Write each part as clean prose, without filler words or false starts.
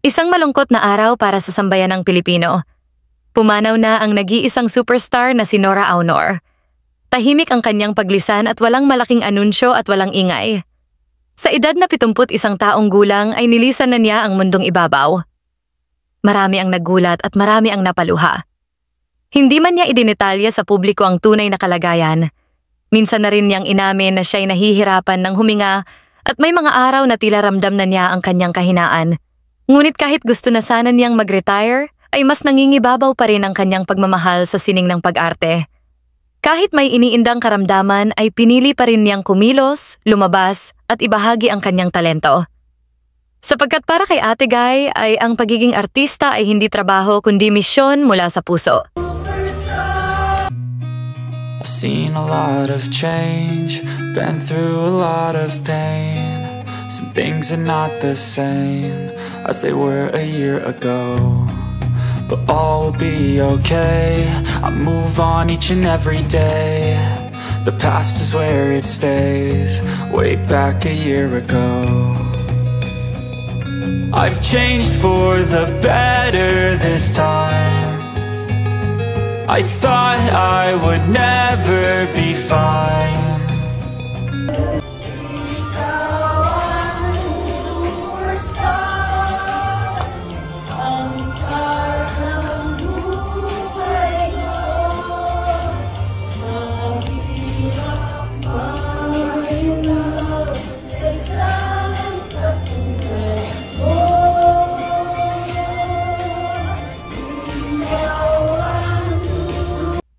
Isang malungkot na araw para sa sambayanang Pilipino. Pumanaw na ang nag-iisang superstar na si Nora Aunor. Tahimik ang kanyang paglisan at walang malaking anunsyo at walang ingay. Sa edad na 71 taong gulang ay nilisan na niya ang mundong ibabaw. Marami ang nagulat at marami ang napaluha. Hindi man niya idinetalya sa publiko ang tunay na kalagayan. Minsan na rin niyang inamin na siya'y nahihirapan ng huminga at may mga araw na tila ramdam na niya ang kanyang kahinaan. Ngunit kahit gusto na sana niyang mag-retire, ay mas nangingibabaw pa rin ang kanyang pagmamahal sa sining ng pag-arte. Kahit may iniindang karamdaman ay pinili pa rin niyang kumilos, lumabas at ibahagi ang kanyang talento. Sapagkat para kay Ate Guy ay ang pagiging artista ay hindi trabaho kundi misyon mula sa puso. I've seen a lot of change, been through a lot of pain. Some things are not the same as they were a year ago, but all will be okay. I move on each and every day. The past is where it stays, way back a year ago. I've changed for the better this time. I thought I would never be fine.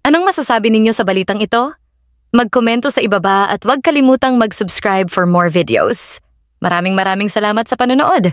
Anong masasabi ninyo sa balitang ito? Magkomento sa ibaba at huwag kalimutang mag-subscribe for more videos. Maraming salamat sa panonood!